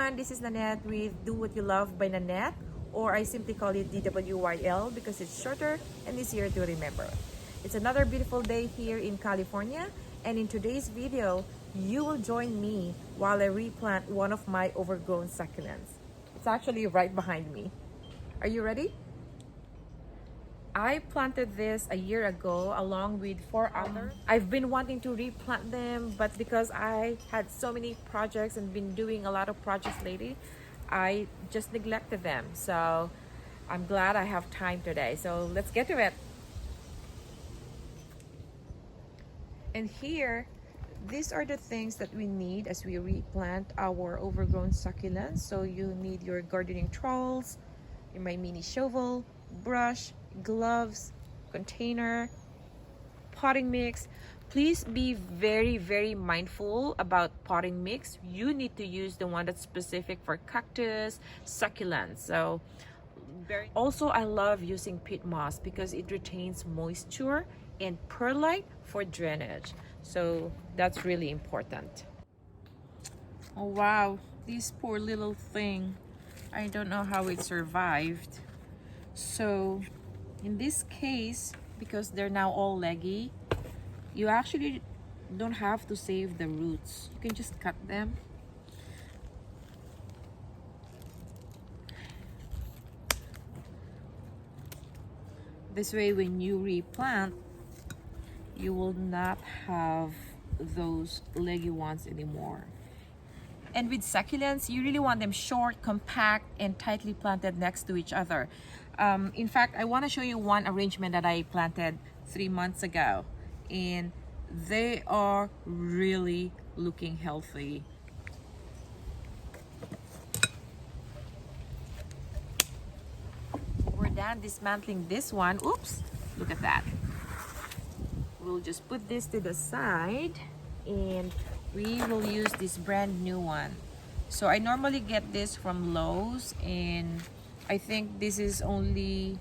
everyone, this is Nanette with Do What You Love by Nanette, or I simply call it DWYL because it's shorter and easier to remember. It's another beautiful day here in California, and in today's video, you will join me while I replant one of my overgrown succulents. It's actually right behind me. Are you ready? I planted this a year ago along with 4 others. I've been wanting to replant them, but because I had so many projects and been doing a lot of projects lately, I just neglected them. So I'm glad I have time today. So let's get to it. And here, these are the things that we need as we replant our overgrown succulents. So you need your gardening trowels, my mini shovel, brush, gloves, container, potting mix. Please be very mindful about potting mix. You need to use the one that's specific for cactus, succulents. So also I love using peat moss because it retains moisture, and perlite for drainage. So that's really important. Oh wow, this poor little thing. I don't know how it survived. So in this case, because they're now all leggy, you actually don't have to save the roots. You can just cut them. This way, when you replant, you will not have those leggy ones anymore. And with succulents, you really want them short, compact, and tightly planted next to each other. In fact, I want to show you one arrangement that I planted 3 months ago, and they are really looking healthy. We're done dismantling this one. Oops, look at that. We'll just put this to the side, and we will use this brand new one. So I normally get this from Lowe's, and I think this is only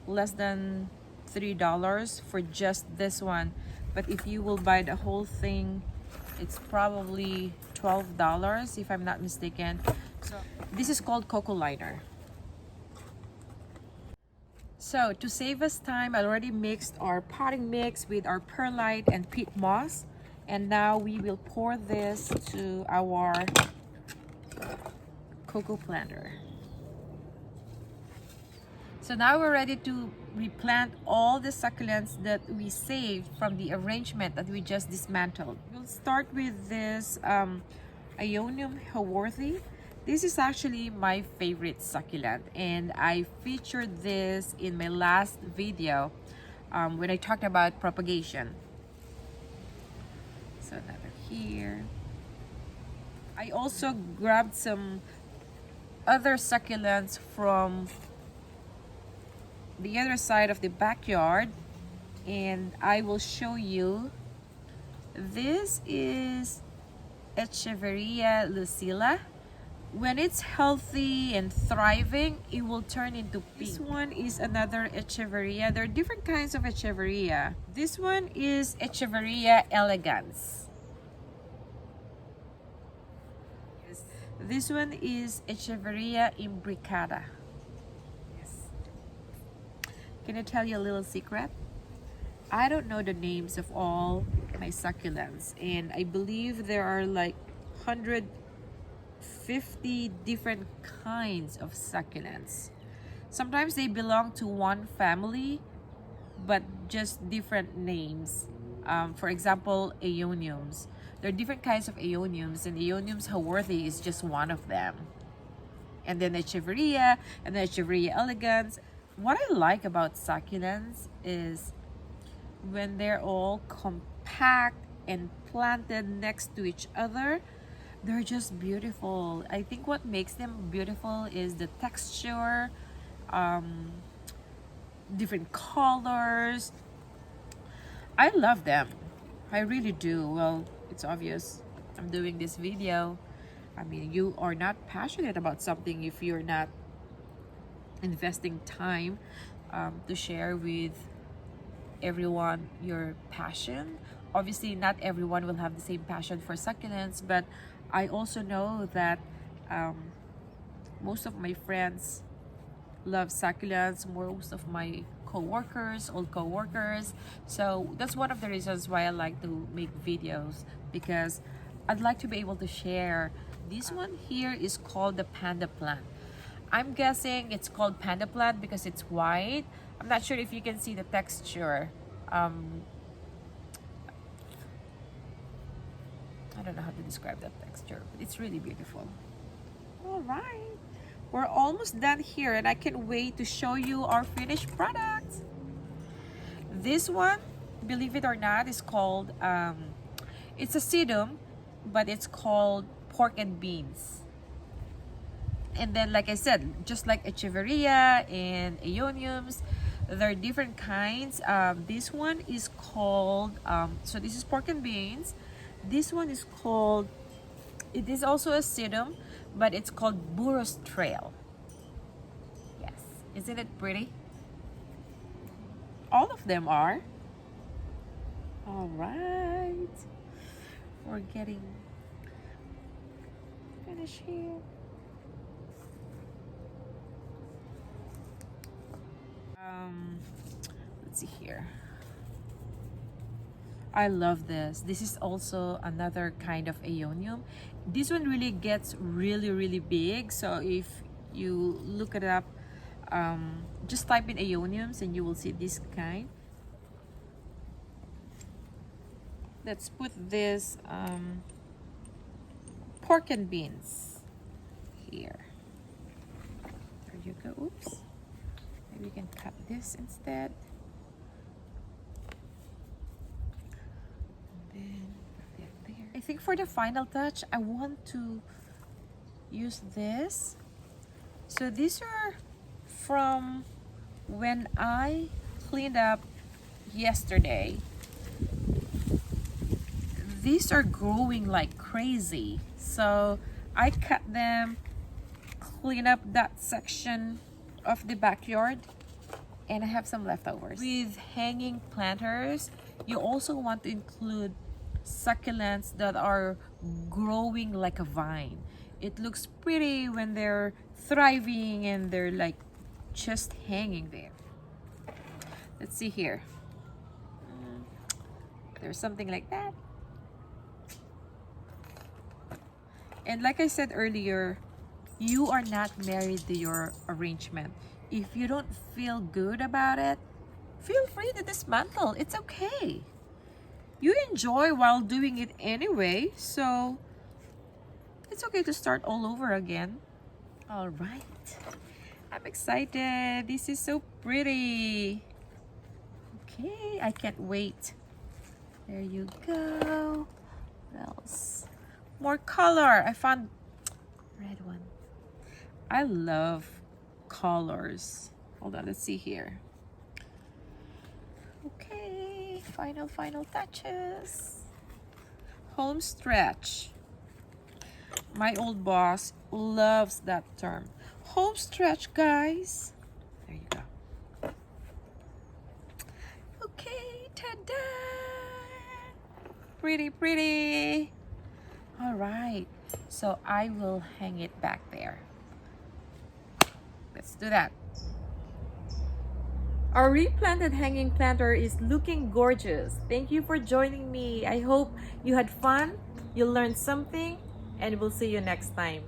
less than $3 for just this one. But if you will buy the whole thing, it's probably $12 if I'm not mistaken. So this is called cocoa liner. So to save us time, I already mixed our potting mix with our perlite and peat moss. And now we will pour this to our cocoa planter. So now we're ready to replant all the succulents that we saved from the arrangement that we just dismantled. We'll start with this Ionium haworthie. This is actually my favorite succulent, and I featured this in my last video when I talked about propagation. So another here. I also grabbed some other succulents from the other side of the backyard, and I will show you. This is Echeveria lucilla. When it's healthy and thriving, it will turn into pink. This one is another Echeveria. There are different kinds of Echeveria. This one is Echeveria elegans. This one is Echeveria imbricata. Yes. Can I tell you a little secret? I don't know the names of all my succulents, and I believe there are like 150 different kinds of succulents. Sometimes they belong to one family, but just different names. For example, aeoniums. There are different kinds of aeoniums, and Aeoniums haworthie is just one of them. And then Echeveria, and then Echeveria elegans. What I like about succulents is when they're all compact and planted next to each other, they're just beautiful. I think what makes them beautiful is the texture, different colors. I love them. I really do. Well, it's obvious I'm doing this video. I mean, you are not passionate about something if you're not investing time to share with everyone your passion. Obviously, not everyone will have the same passion for succulents, but I also know that most of my friends love succulents, most of my old co-workers. So that's one of the reasons why I like to make videos, because I'd like to be able to share. This one here is called the panda plant. I'm guessing it's called panda plant because it's white. I'm not sure if you can see the texture. I don't know how to describe that texture, but it's really beautiful. All right, we're almost done here, and I can't wait to show you our finished product. This one, believe it or not, is called it's a sedum, but it's called pork and beans. And then, like I said, just like echeveria and aeoniums, there are different kinds. This one is called so this is pork and beans. This one is called, it is also a sedum, but it's called Burros Trail. Yes, isn't it pretty? All of them are. All right, we're getting finished here. Let's see here. I love this. This is also another kind of aeonium. This one really gets really big. So if you look it up, just type in aeoniums and you will see this kind. Let's put this pork and beans here. There you go. Oops. Maybe we can cut this instead. I think for the final touch, I want to use this. So these are from when I cleaned up yesterday. These are growing like crazy. So I cut them, clean up that section of the backyard, and I have some leftovers. With hanging planters, you also want to include succulents that are growing like a vine. It looks pretty when they're thriving and they're like just hanging there. Let's see here. There's something like that. And like I said earlier, you are not married to your arrangement. If you don't feel good about it, feel free to dismantle. It's okay. You enjoy while doing it anyway, so it's okay to start all over again. All right, I'm excited. This is so pretty. Okay, I can't wait. There you go. What else? More color. I found red one. I love colors. Hold on, let's see here. Okay, final touches. Home stretch. My old boss loves that term. Home stretch, guys. There you go. Okay, ta-da! Pretty. All right, so I will hang it back there. Let's do that. Our replanted hanging planter is looking gorgeous. Thank you for joining me. I hope you had fun, you learned something, and we'll see you next time.